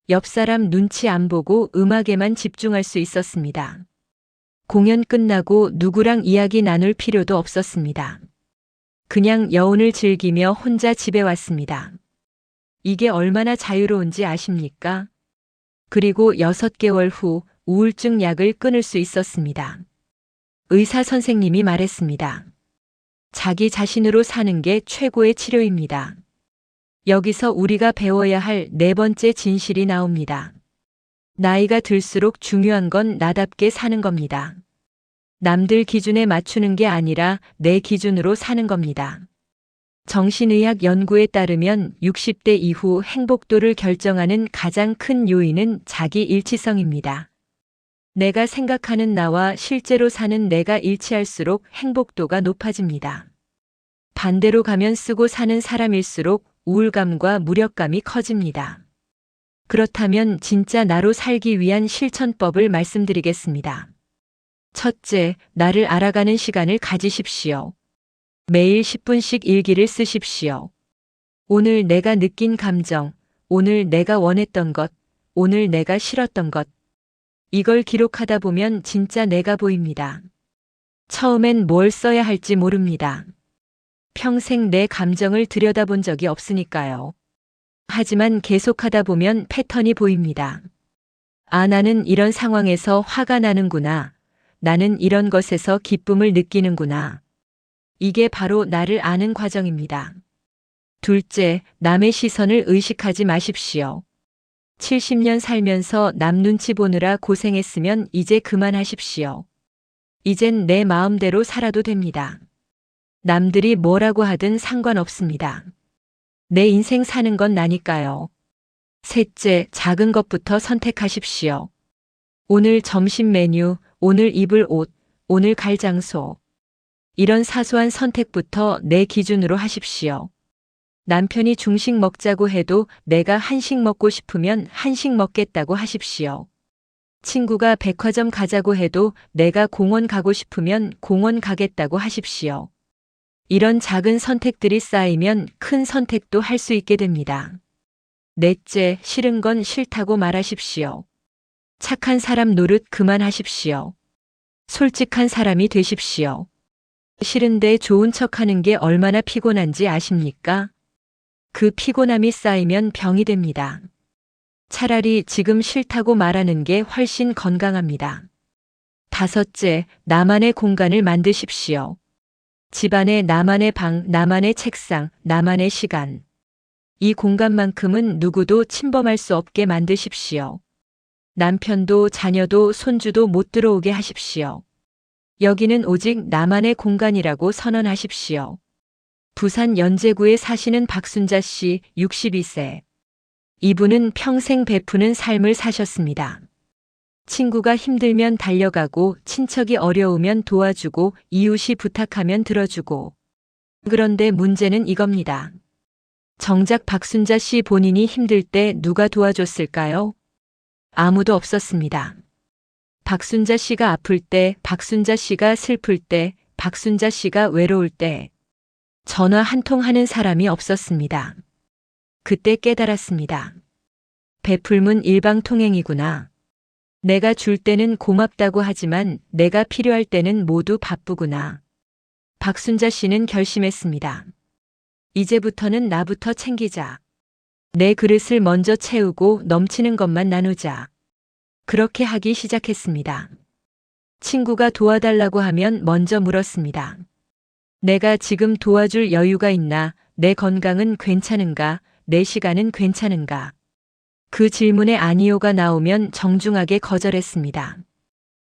옆 사람 눈치 안 보고 음악에만 집중할 수 있었습니다. 공연 끝나고 누구랑 이야기 나눌 필요도 없었습니다. 그냥 여운을 즐기며 혼자 집에 왔습니다. 이게 얼마나 자유로운지 아십니까? 그리고 6개월 후 우울증 약을 끊을 수 있었습니다. 의사 선생님이 말했습니다. 자기 자신으로 사는 게 최고의 치료입니다. 여기서 우리가 배워야 할 4번째 진실이 나옵니다. 나이가 들수록 중요한 건 나답게 사는 겁니다. 남들 기준에 맞추는 게 아니라 내 기준으로 사는 겁니다. 정신의학 연구에 따르면 60대 이후 행복도를 결정하는 가장 큰 요인은 자기 일치성입니다. 내가 생각하는 나와 실제로 사는 내가 일치할수록 행복도가 높아집니다. 반대로 가면 쓰고 사는 사람일수록 우울감과 무력감이 커집니다. 그렇다면 진짜 나로 살기 위한 실천법을 말씀드리겠습니다. 첫째, 나를 알아가는 시간을 가지십시오. 매일 10분씩 일기를 쓰십시오. 오늘 내가 느낀 감정, 오늘 내가 원했던 것, 오늘 내가 싫었던 것. 이걸 기록하다 보면 진짜 내가 보입니다. 처음엔 뭘 써야 할지 모릅니다. 평생 내 감정을 들여다본 적이 없으니까요. 하지만 계속하다 보면 패턴이 보입니다. 아, 나는 이런 상황에서 화가 나는구나. 나는 이런 것에서 기쁨을 느끼는구나. 이게 바로 나를 아는 과정입니다. 둘째, 남의 시선을 의식하지 마십시오. 70년 살면서 남 눈치 보느라 고생했으면 이제 그만하십시오. 이젠 내 마음대로 살아도 됩니다. 남들이 뭐라고 하든 상관없습니다. 내 인생 사는 건 나니까요. 셋째, 작은 것부터 선택하십시오. 오늘 점심 메뉴, 오늘 입을 옷, 오늘 갈 장소. 이런 사소한 선택부터 내 기준으로 하십시오. 남편이 중식 먹자고 해도 내가 한식 먹고 싶으면 한식 먹겠다고 하십시오. 친구가 백화점 가자고 해도 내가 공원 가고 싶으면 공원 가겠다고 하십시오. 이런 작은 선택들이 쌓이면 큰 선택도 할 수 있게 됩니다. 넷째, 싫은 건 싫다고 말하십시오. 착한 사람 노릇 그만하십시오. 솔직한 사람이 되십시오. 싫은데 좋은 척하는 게 얼마나 피곤한지 아십니까? 그 피곤함이 쌓이면 병이 됩니다. 차라리 지금 싫다고 말하는 게 훨씬 건강합니다. 다섯째, 나만의 공간을 만드십시오. 집안에 나만의 방, 나만의 책상, 나만의 시간. 이 공간만큼은 누구도 침범할 수 없게 만드십시오. 남편도 자녀도 손주도 못 들어오게 하십시오. 여기는 오직 나만의 공간이라고 선언하십시오. 부산 연제구에 사시는 박순자 씨 62세. 이분은 평생 베푸는 삶을 사셨습니다. 친구가 힘들면 달려가고 친척이 어려우면 도와주고 이웃이 부탁하면 들어주고. 그런데 문제는 이겁니다. 정작 박순자 씨 본인이 힘들 때 누가 도와줬을까요? 아무도 없었습니다. 박순자 씨가 아플 때, 박순자 씨가 슬플 때, 박순자 씨가 외로울 때 전화 한 통 하는 사람이 없었습니다. 그때 깨달았습니다. 베풀문 일방통행이구나. 내가 줄 때는 고맙다고 하지만 내가 필요할 때는 모두 바쁘구나. 박순자 씨는 결심했습니다. 이제부터는 나부터 챙기자. 내 그릇을 먼저 채우고 넘치는 것만 나누자. 그렇게 하기 시작했습니다. 친구가 도와달라고 하면 먼저 물었습니다. 내가 지금 도와줄 여유가 있나? 내 건강은 괜찮은가? 내 시간은 괜찮은가? 그 질문에 아니요가 나오면 정중하게 거절했습니다.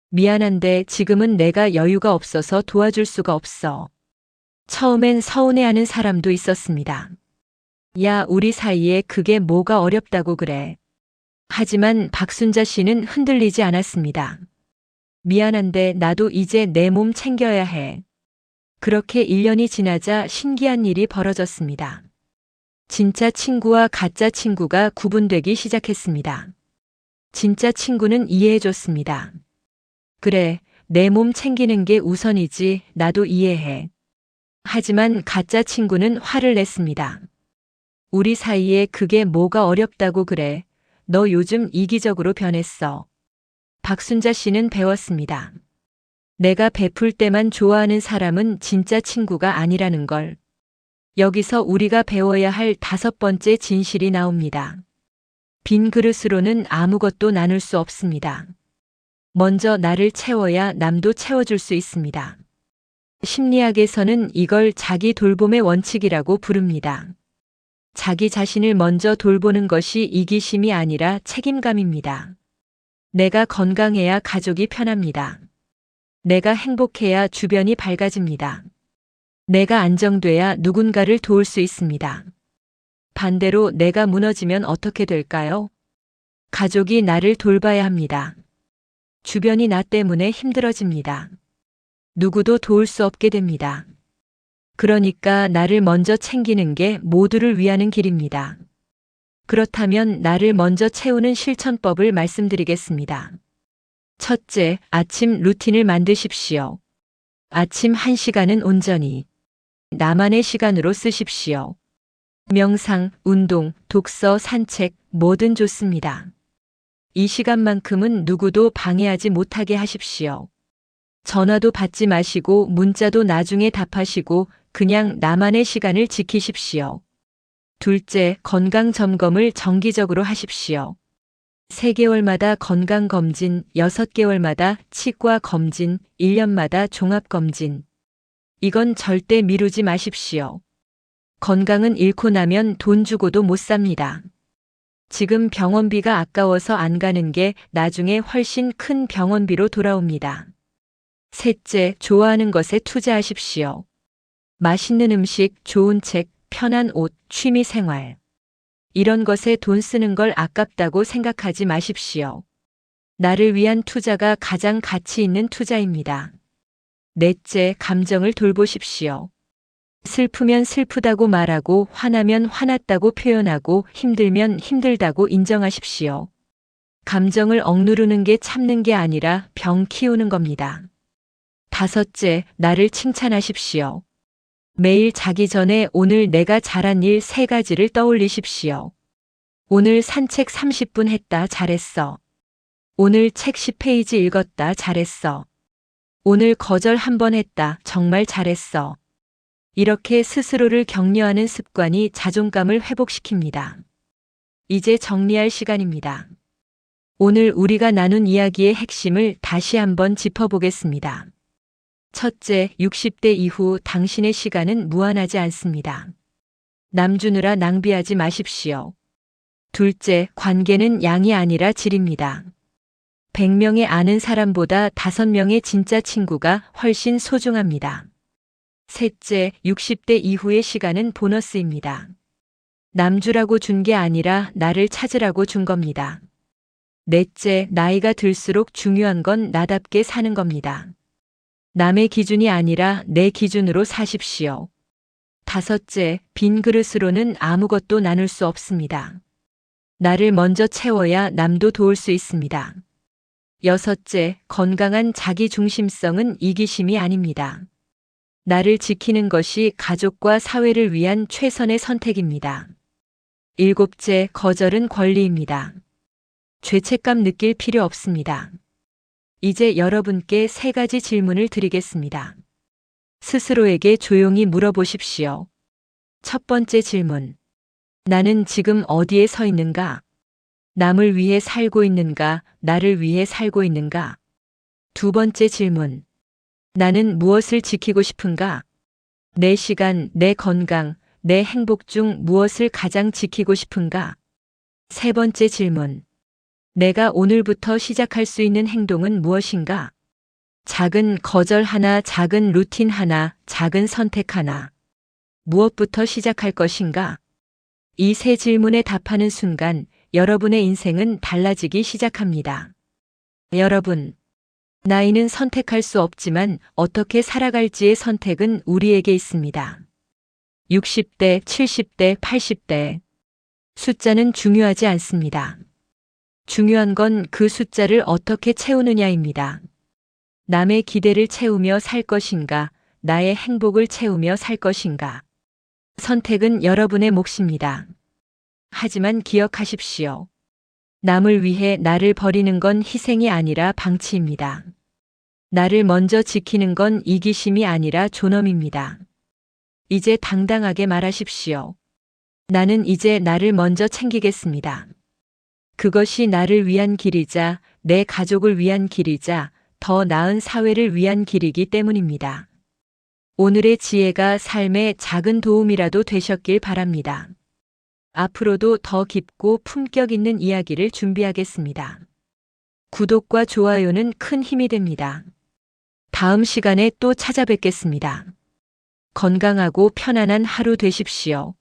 미안한데 지금은 내가 여유가 없어서 도와줄 수가 없어. 처음엔 서운해하는 사람도 있었습니다. 야, 우리 사이에 그게 뭐가 어렵다고 그래. 하지만 박순자 씨는 흔들리지 않았습니다. 미안한데 나도 이제 내 몸 챙겨야 해. 그렇게 1년이 지나자 신기한 일이 벌어졌습니다. 진짜 친구와 가짜 친구가 구분되기 시작했습니다. 진짜 친구는 이해해줬습니다. 그래, 내 몸 챙기는 게 우선이지, 나도 이해해. 하지만 가짜 친구는 화를 냈습니다. 우리 사이에 그게 뭐가 어렵다고 그래. 너 요즘 이기적으로 변했어. 박순자 씨는 배웠습니다. 내가 베풀 때만 좋아하는 사람은 진짜 친구가 아니라는 걸. 여기서 우리가 배워야 할 5번째 진실이 나옵니다. 빈 그릇으로는 아무것도 나눌 수 없습니다. 먼저 나를 채워야 남도 채워줄 수 있습니다. 심리학에서는 이걸 자기 돌봄의 원칙이라고 부릅니다. 자기 자신을 먼저 돌보는 것이 이기심이 아니라 책임감입니다. 내가 건강해야 가족이 편합니다. 내가 행복해야 주변이 밝아집니다. 내가 안정돼야 누군가를 도울 수 있습니다. 반대로 내가 무너지면 어떻게 될까요? 가족이 나를 돌봐야 합니다. 주변이 나 때문에 힘들어집니다. 누구도 도울 수 없게 됩니다. 그러니까 나를 먼저 챙기는 게 모두를 위하는 길입니다. 그렇다면 나를 먼저 채우는 실천법을 말씀드리겠습니다. 첫째, 아침 루틴을 만드십시오. 아침 1시간은 온전히 나만의 시간으로 쓰십시오. 명상, 운동, 독서, 산책, 뭐든 좋습니다. 이 시간만큼은 누구도 방해하지 못하게 하십시오. 전화도 받지 마시고 문자도 나중에 답하시고 그냥 나만의 시간을 지키십시오. 둘째, 건강 점검을 정기적으로 하십시오. 3개월마다 건강검진, 6개월마다 치과 검진, 1년마다 종합검진. 이건 절대 미루지 마십시오. 건강은 잃고 나면 돈 주고도 못 삽니다. 지금 병원비가 아까워서 안 가는 게 나중에 훨씬 큰 병원비로 돌아옵니다. 셋째, 좋아하는 것에 투자하십시오. 맛있는 음식, 좋은 책, 편한 옷, 취미 생활. 이런 것에 돈 쓰는 걸 아깝다고 생각하지 마십시오. 나를 위한 투자가 가장 가치 있는 투자입니다. 넷째, 감정을 돌보십시오. 슬프면 슬프다고 말하고 화나면 화났다고 표현하고 힘들면 힘들다고 인정하십시오. 감정을 억누르는 게 참는 게 아니라 병 키우는 겁니다. 다섯째, 나를 칭찬하십시오. 매일 자기 전에 오늘 내가 잘한 일 3가지를 떠올리십시오. 오늘 산책 30분 했다, 잘했어. 오늘 책 10페이지 읽었다, 잘했어. 오늘 거절 1번 했다, 정말 잘했어. 이렇게 스스로를 격려하는 습관이 자존감을 회복시킵니다. 이제 정리할 시간입니다. 오늘 우리가 나눈 이야기의 핵심을 다시 한번 짚어보겠습니다. 첫째, 60대 이후 당신의 시간은 무한하지 않습니다. 남 주느라 낭비하지 마십시오. 둘째, 관계는 양이 아니라 질입니다. 100명의 아는 사람보다 5명의 진짜 친구가 훨씬 소중합니다. 셋째, 60대 이후의 시간은 보너스입니다. 남 주라고 준 게 아니라 나를 찾으라고 준 겁니다. 넷째, 나이가 들수록 중요한 건 나답게 사는 겁니다. 남의 기준이 아니라 내 기준으로 사십시오. 다섯째, 빈 그릇으로는 아무것도 나눌 수 없습니다. 나를 먼저 채워야 남도 도울 수 있습니다. 여섯째, 건강한 자기 중심성은 이기심이 아닙니다. 나를 지키는 것이 가족과 사회를 위한 최선의 선택입니다. 일곱째, 거절은 권리입니다. 죄책감 느낄 필요 없습니다. 이제 여러분께 3가지 질문을 드리겠습니다. 스스로에게 조용히 물어보십시오. 첫 번째 질문. 나는 지금 어디에 서 있는가? 남을 위해 살고 있는가? 나를 위해 살고 있는가? 두 번째 질문. 나는 무엇을 지키고 싶은가? 내 시간, 내 건강, 내 행복 중 무엇을 가장 지키고 싶은가? 세 번째 질문. 내가 오늘부터 시작할 수 있는 행동은 무엇인가? 작은 거절 하나, 작은 루틴 하나, 작은 선택 하나. 무엇부터 시작할 것인가? 이 3질문에 답하는 순간 여러분의 인생은 달라지기 시작합니다. 여러분, 나이는 선택할 수 없지만 어떻게 살아갈지의 선택은 우리에게 있습니다. 60대, 70대, 80대. 숫자는 중요하지 않습니다. 중요한 건 그 숫자를 어떻게 채우느냐입니다. 남의 기대를 채우며 살 것인가, 나의 행복을 채우며 살 것인가. 선택은 여러분의 몫입니다. 하지만 기억하십시오. 남을 위해 나를 버리는 건 희생이 아니라 방치입니다. 나를 먼저 지키는 건 이기심이 아니라 존엄입니다. 이제 당당하게 말하십시오. 나는 이제 나를 먼저 챙기겠습니다. 그것이 나를 위한 길이자 내 가족을 위한 길이자 더 나은 사회를 위한 길이기 때문입니다. 오늘의 지혜가 삶에 작은 도움이라도 되셨길 바랍니다. 앞으로도 더 깊고 품격 있는 이야기를 준비하겠습니다. 구독과 좋아요는 큰 힘이 됩니다. 다음 시간에 또 찾아뵙겠습니다. 건강하고 편안한 하루 되십시오.